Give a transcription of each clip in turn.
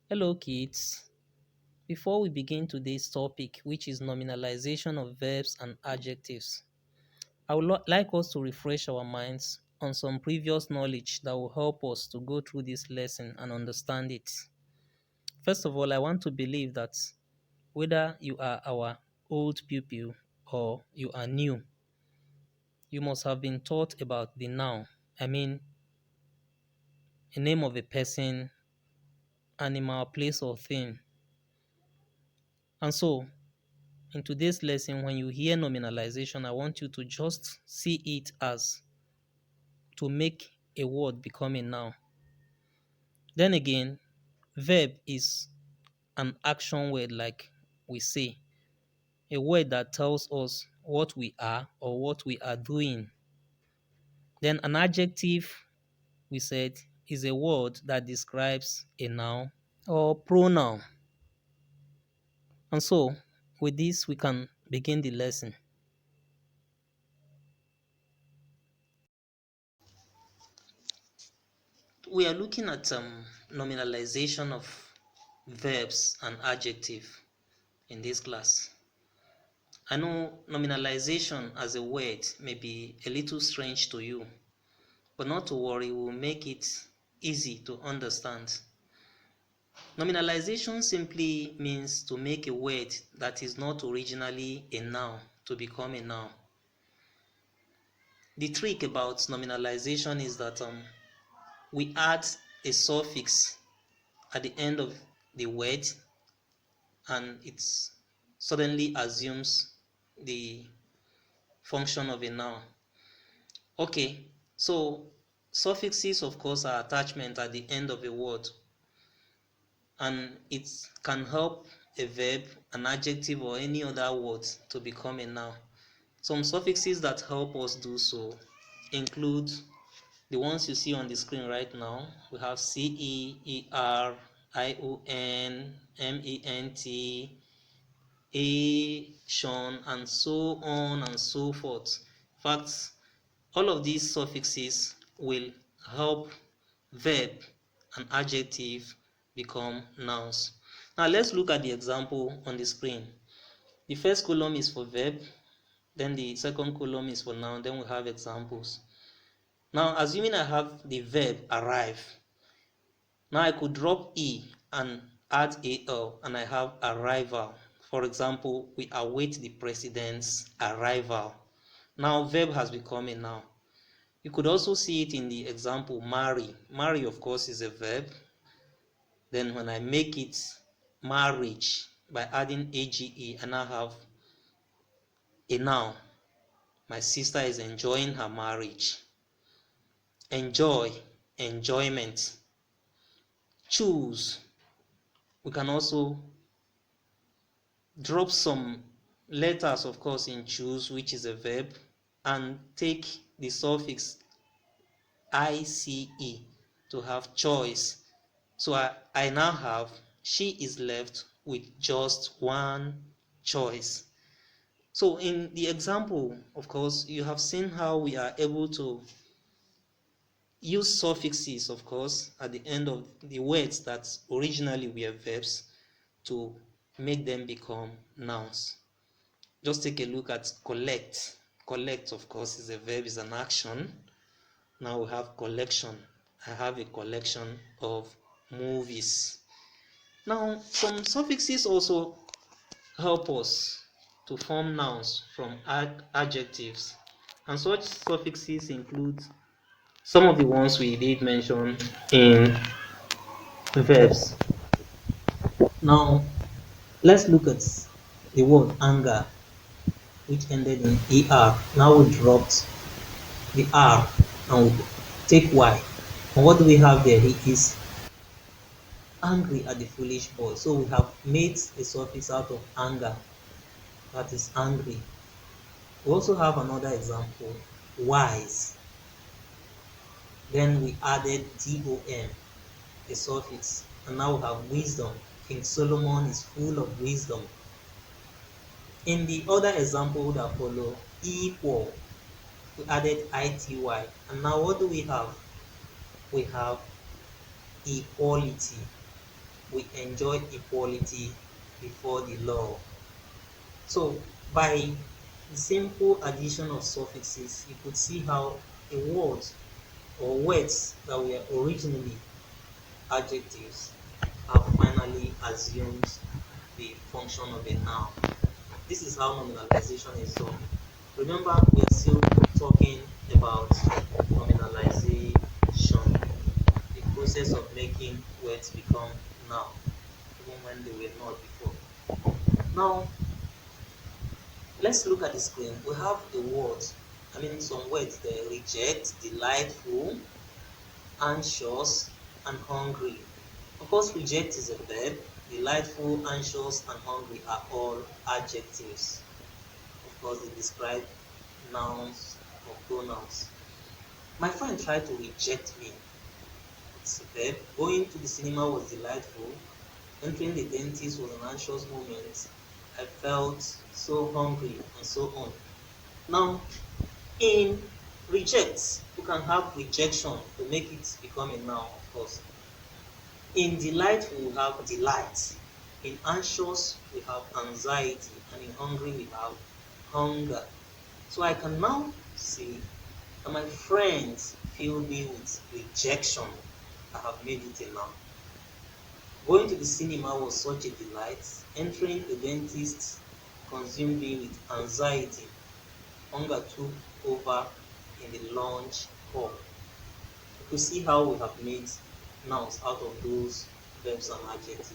Hello, kids. Before we begin today's topic, which is nominalization of verbs and adjectives, I would like us to refresh our minds on some previous knowledge that will help us to go through this lesson and understand it. First of all, I want to believe that whether you are our old pupil or you are new, you must have been taught about the noun. I mean, a name of a person, animal, place, or thing. And so, in today's lesson, when you hear nominalization, I want you to just see it as to make a word become a noun. Then again, verb is an action word, like we say, a word that tells us what we are or what we are doing. Then an adjective, we said, is a word that describes a noun or pronoun. And so, with this, we can begin the lesson. We are looking at nominalization of verbs and adjective in this class. I know nominalization as a word may be a little strange to you, but not to worry, we'll make it easy to understand. Nominalization simply means to make a word that is not originally a noun to become a noun. The trick about nominalization is that we add a suffix at the end of the word and it suddenly assumes the function of a noun. Okay, so suffixes, of course, are attachment at the end of a word, and it can help a verb, an adjective, or any other word to become a noun. Some suffixes that help us do so include the ones you see on the screen right now. We have CE, ER, ION, MENT, Sean, and so on and so forth. In fact, all of these suffixes will help verb and adjective become nouns. Now let's look at the example on the screen. The first column is for verb, then the second column is for noun, then we have examples. Now assuming I have the verb arrive, now I could drop E and add AL and I have arrival. For example, we await the president's arrival. Now verb has become a noun. You could also see it in the example marry. Marry, of course, is a verb. Then when I make it marriage by adding AGE, I now have a noun. My sister is enjoying her marriage. Enjoy, enjoyment. Choose. We can also drop some letters, of course, in choose, which is a verb, and take the suffix ICE to have choice. So I now have she is left with just one choice. So in the example, of course, you have seen how we are able to use suffixes, of course, at the end of the words that originally were verbs to make them become nouns. Just take a look at collect. Collect, of course, is a verb, is an action. Now we have collection. I have a collection of movies. Now, some suffixes also help us to form nouns from adjectives. And such suffixes include some of the ones we did mention in verbs. Now, let's look at the word anger, which ended in ER. Now we dropped the R and we take Y. And what do we have there? He is angry at the foolish boy. So we have made a suffix out of anger, that is angry. We also have another example, wise. Then we added DOM, a suffix, and now we have wisdom. King Solomon is full of wisdom. In the other example that follow, equal, we added ITY, and now what do we have? We have equality. we enjoy equality before the law. So by the simple addition of suffixes, you could see how a word or words that were originally adjectives have finally assumed the function of a noun. This is how nominalization is done. Remember, we are still talking about nominalization, the process of making words become noun, even when they were not before. Now, let's look at the screen. We have the words, some words there: reject, delightful, anxious, and hungry. Of course, reject is a verb. Delightful, anxious, and hungry are all adjectives. Of course, they describe nouns or pronouns. My friend tried to reject me. It's a verb. Going to the cinema was delightful. Entering the dentist was an anxious moment. I felt so hungry, and so on. Now, in reject, you can have rejection to make it become a noun, of course. In delight, we have delight. In anxious, we have anxiety. And in hungry, we have hunger. So I can now say that my friends filled me with rejection. I have made it a noun. Going to the cinema was such a delight. Entering the dentist consumed me with anxiety. Hunger took over in the lunch hall. You can see how we have made nouns out of those verbs and adjectives.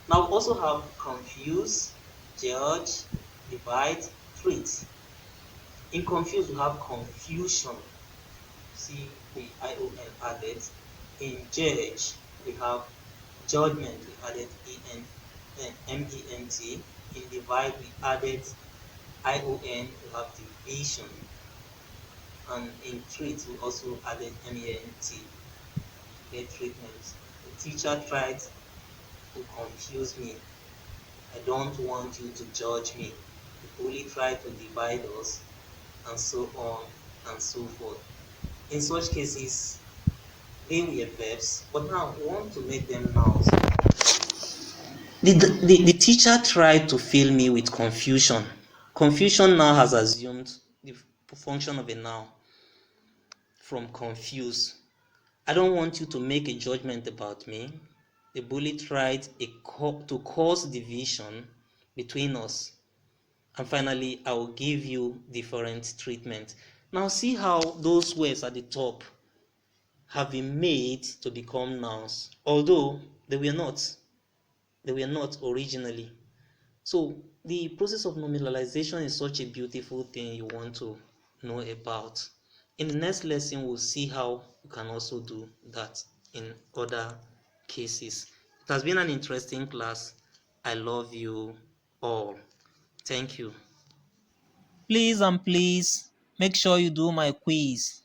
Now we also have confuse, judge, divide, treat. In confuse, we have confusion. See the ION added. In judge, we have judgment, we added MENT. In divide, we added ION, we have division. And in treat, we also added MENT, get treatment. The teacher tried to confuse me. I don't want you to judge me. The bully tried to divide us, and so on and so forth. In such cases, they were verbs, but now we want to make them nouns. The teacher tried to fill me with confusion. Confusion now has assumed the function of a noun from confuse. I don't want you to make a judgment about me. The bully tried to cause division between us. And finally, I will give you different treatment. Now see how those words at the top have been made to become nouns, although they were not. They were not originally. So the process of nominalization is such a beautiful thing you want to know about. In the next lesson, we'll see how you can also do that in other cases. It has been an interesting class. I love you all. Thank you. Please and please make sure you do my quiz.